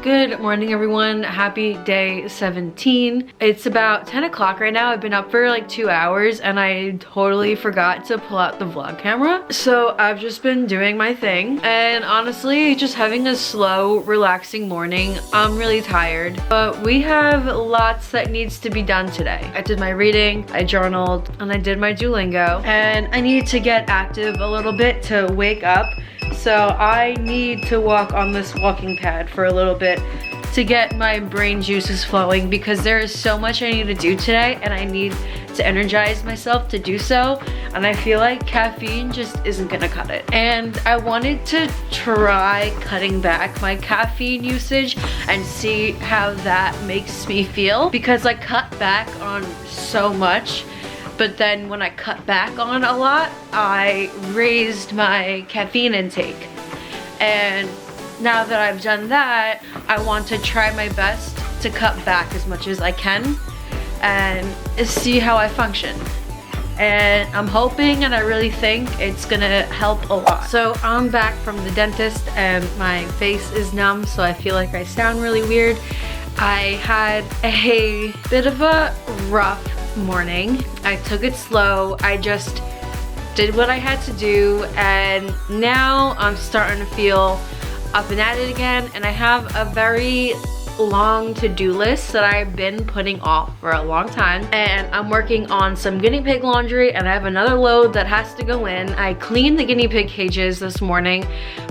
Good morning, everyone. Happy day 17. It's about 10 o'clock right now. I've been up for like 2 hours and I totally forgot to pull out the vlog camera. So I've just been doing my thing and honestly just having a slow, relaxing morning. I'm really tired, but we have lots that needs to be done today. I did my reading, I journaled, and I did my Duolingo, and I need to get active a little bit to wake up. So I need to walk on this walking pad for a little bit to get my brain juices flowing because there is so much I need to do today and I need to energize myself to do so, and I feel like caffeine just isn't gonna cut it. And I wanted to try cutting back my caffeine usage and see how that makes me feel because I cut back on so much, but then when I cut back on a lot, I raised my caffeine intake. And now that I've done that, I want to try my best to cut back as much as I can and see how I function. And I'm hoping and I really think it's gonna help a lot. So I'm back from the dentist and my face is numb, so I feel like I sound really weird. I had a bit of a rough morning. I took it slow. I just did what I had to do, and now I'm starting to feel up and at it again, and I have a very long to-do list that I've been putting off for a long time, and I'm working on some guinea pig laundry, and I have another load that has to go in. I cleaned the guinea pig cages this morning,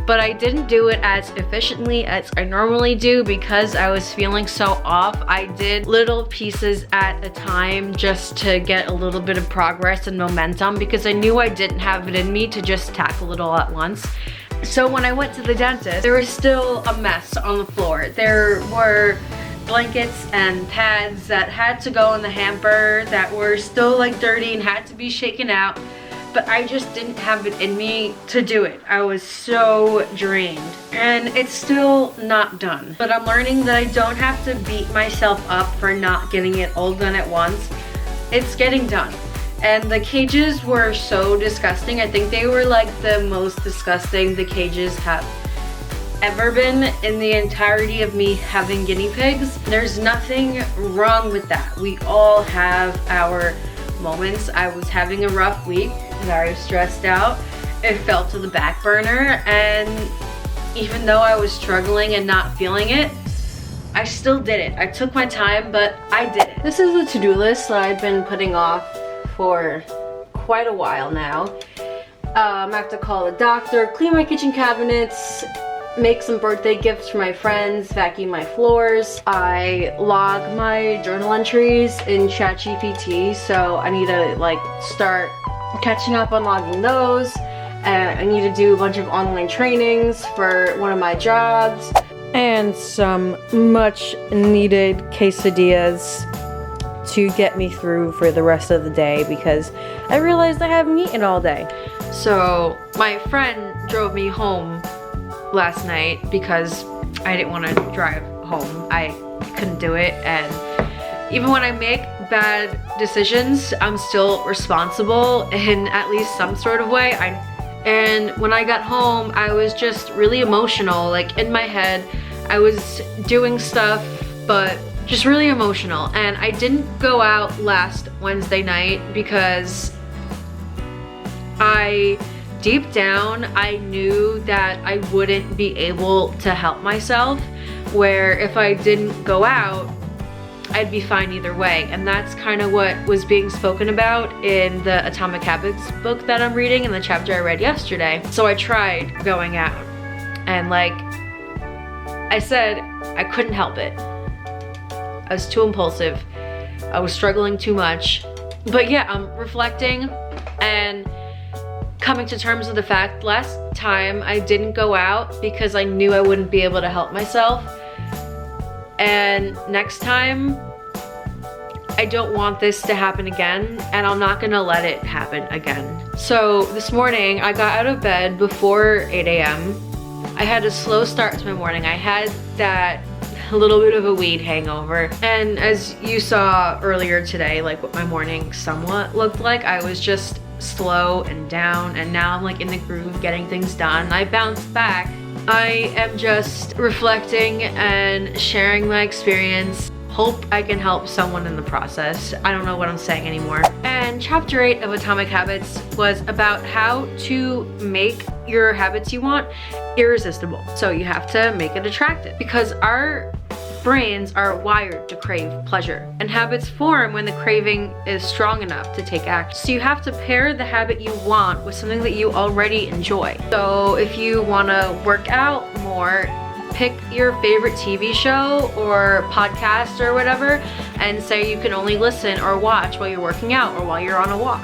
but I didn't do it as efficiently as I normally do because I was feeling so off. I did little pieces at a time just to get a little bit of progress and momentum because I knew I didn't have it in me to just tackle it all at once. So when I went to the dentist, there was still a mess on the floor. There were blankets and pads that had to go in the hamper that were still like dirty and had to be shaken out, but I just didn't have it in me to do it. I was so drained and it's still not done. But I'm learning that I don't have to beat myself up for not getting it all done at once. It's getting done. And the cages were so disgusting. I think they were like the most disgusting the cages have ever been in the entirety of me having guinea pigs. There's nothing wrong with that. We all have our moments. I was having a rough week, very stressed out. It fell to the back burner, and even though I was struggling and not feeling it, I still did it. I took my time, but I did it. This is the to-do list that I've been putting off for quite a while now. I have to call the doctor, clean my kitchen cabinets, make some birthday gifts for my friends, vacuum my floors. I log my journal entries in ChatGPT, so I need to like start catching up on logging those. I need to do a bunch of online trainings for one of my jobs and some much needed quesadillas to get me through for the rest of the day because I realized I haven't eaten all day. So my friend drove me home last night because I didn't want to drive home. I couldn't do it, and even when I make bad decisions, I'm still responsible in at least some sort of way. And when I got home, I was just really emotional. Like in my head, I was doing stuff, but just really emotional. And I didn't go out last Wednesday night because deep down, I knew that I wouldn't be able to help myself, where if I didn't go out, I'd be fine either way. And that's kind of what was being spoken about in the Atomic Habits book that I'm reading in the chapter I read yesterday. So I tried going out, and like I said, I couldn't help it. I was too impulsive. I was struggling too much. But yeah, I'm reflecting and coming to terms with the fact last time I didn't go out because I knew I wouldn't be able to help myself. And next time, I don't want this to happen again, and I'm not gonna let it happen again. So this morning, I got out of bed before 8 a.m. I had a slow start to my morning. I had that a little bit of a weed hangover. And as you saw earlier today, like what my morning somewhat looked like, I was just slow and down, and now I'm like in the groove getting things done. I bounced back I am just reflecting and sharing my experience. Hope I can help someone in the process. I don't know what I'm saying anymore. And chapter 8 of Atomic Habits was about how to make your habits you want irresistible. So you have to make it attractive, because our brains are wired to crave pleasure, and habits form when the craving is strong enough to take action. So you have to pair the habit you want with something that you already enjoy. So if you want to work out more, pick your favorite TV show or podcast or whatever, and say you can only listen or watch while you're working out or while you're on a walk.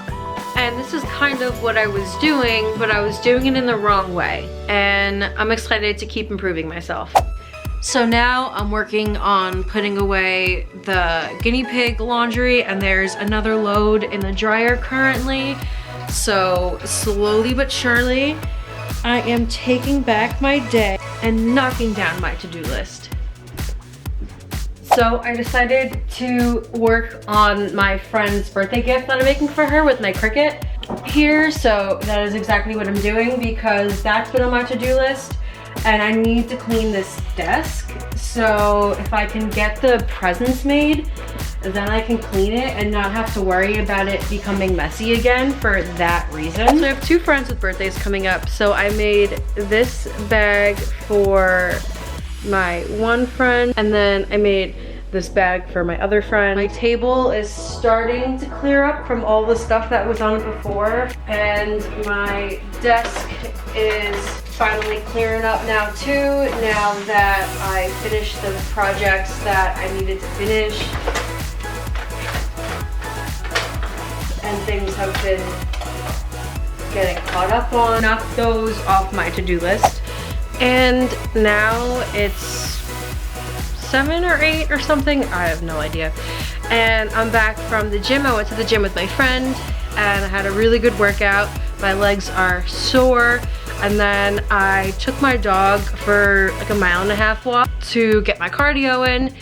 And this is kind of what I was doing, but I was doing it in the wrong way. And I'm excited to keep improving myself. So now I'm working on putting away the guinea pig laundry, and there's another load in the dryer currently. So slowly but surely, I am taking back my day and knocking down my to-do list. So I decided to work on my friend's birthday gift that I'm making for her with my Cricut here. So that is exactly what I'm doing, because that's been on my to-do list. And I need to clean this desk. So if I can get the presents made, then I can clean it and not have to worry about it becoming messy again for that reason. So I have two friends with birthdays coming up. So I made this bag for my one friend, and then I made this bag for my other friend. My table is starting to clear up from all the stuff that was on it before, and my desk is finally clearing up now too, now that I finished the projects that I needed to finish. And things have been getting caught up on. Knock those off my to-do list. And now it's 7 or 8 or something, I have no idea. And I'm back from the gym. I went to the gym with my friend and I had a really good workout. My legs are sore. And then I took my dog for like a 1.5 mile walk to get my cardio in.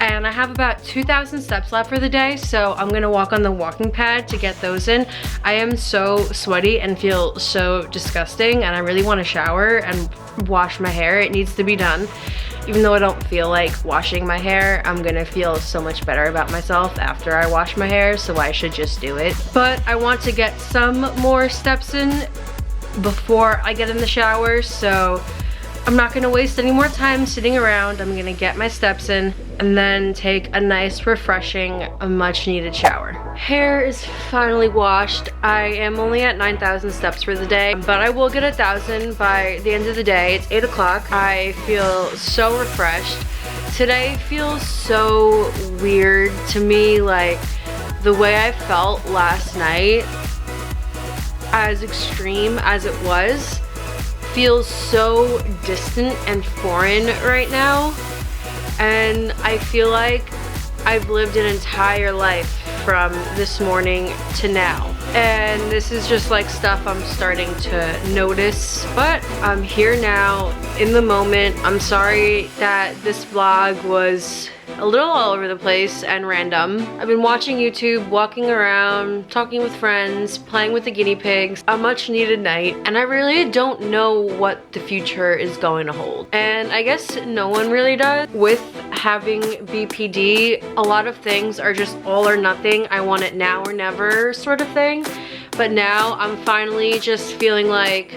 And I have about 2,000 steps left for the day, so I'm gonna walk on the walking pad to get those in. I am so sweaty and feel so disgusting, and I really want to shower and wash my hair. It needs to be done. Even though I don't feel like washing my hair, I'm gonna feel so much better about myself after I wash my hair, so I should just do it. But I want to get some more steps in before I get in the shower, so I'm not gonna waste any more time sitting around. I'm gonna get my steps in and then take a nice, refreshing, much needed shower. Hair is finally washed. I am only at 9,000 steps for the day, but I will get 1,000 by the end of the day. It's 8 o'clock. I feel so refreshed. Today feels so weird to me, like the way I felt last night, as extreme as it was, feels so distant and foreign right now, and I feel like I've lived an entire life from this morning to now, and this is just like stuff I'm starting to notice. But I'm here now in the moment. I'm sorry that this vlog was a little all over the place and random. I've been watching YouTube, walking around, talking with friends, playing with the guinea pigs, a much needed night, and I really don't know what the future is going to hold. And I guess no one really does. With having BPD, a lot of things are just all or nothing. I want it now or never sort of thing. But now I'm finally just feeling like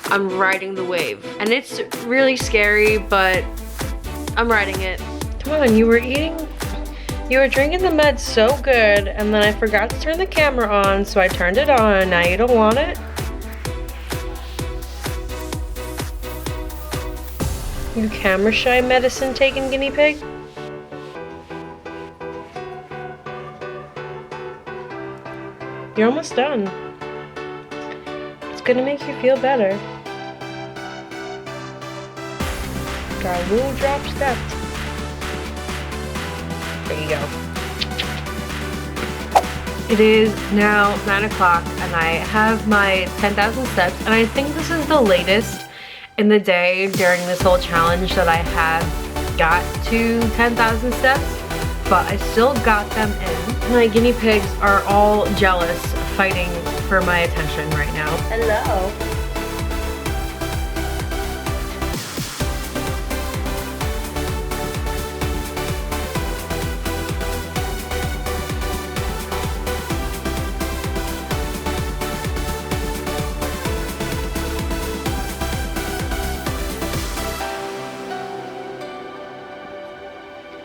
I'm riding the wave. And it's really scary, but I'm riding it. Come on, you were drinking the meds so good, and then I forgot to turn the camera on, so I turned it on. Now you don't want it? You camera shy medicine taking guinea pig? You're almost done. It's gonna make you feel better. Got a little drop step. There you go. It is now 9 o'clock and I have my 10,000 steps, and I think this is the latest in the day during this whole challenge that I have got to 10,000 steps, but I still got them in. My guinea pigs are all jealous, fighting for my attention right now. Hello.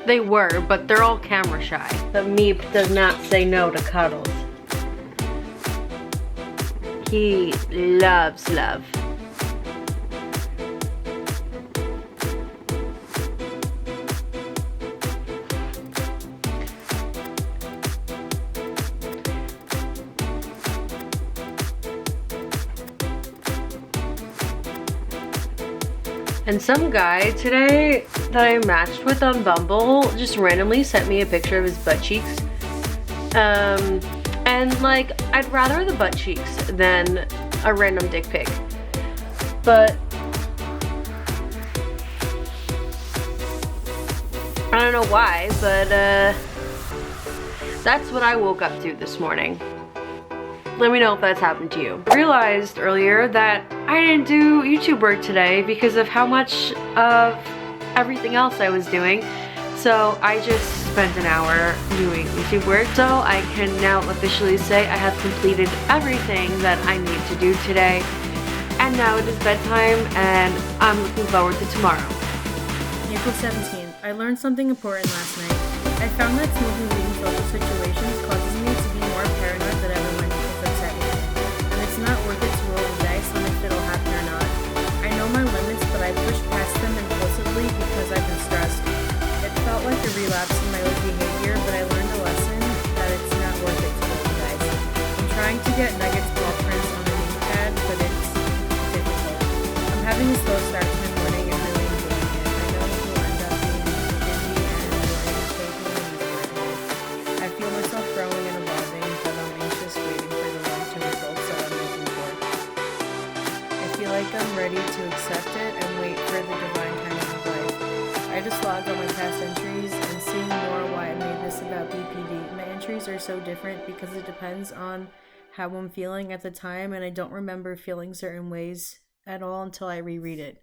They were, but they're all camera shy. The Meep does not say no to cuddles. He loves love. And some guy today that I matched with on Bumble just randomly sent me a picture of his butt cheeks. And like, I'd rather the butt cheeks than a random dick pic. But I don't know why, but that's what I woke up to this morning. Let me know if that's happened to you. I realized earlier that I didn't do YouTube work today because of how much of everything else I was doing. So I just spent an hour doing YouTube work. So I can now officially say I have completed everything that I need to do today. And now it is bedtime and I'm looking forward to tomorrow. April 17th. I learned something important last night. I found that smoking weed in social situations causes me to be more paranoid than ever when people upset me. And it's not worth it to roll the dice on if it'll happen or not. I know my limits, but I push past them impulsively because I've been stressed. It felt like a relapse in my old behavior, but I learned a lesson that it's not worth it to roll the dice. I'm trying to get Nuggets ball prints on the name pad, but it's difficult. I'm having a slow start to my morning and really enjoying it. I know it will end up being busy and annoying, taking it easy. I feel myself growing and evolving, but I'm anxious waiting for the long-term results that I'm looking for. I feel like I'm ready to accept it and wait for the divine timing of life. I just logged on my past entries and seeing more why I made this about BPD. My entries are so different because it depends on how I'm feeling at the time, and I don't remember feeling certain ways at all until I reread it.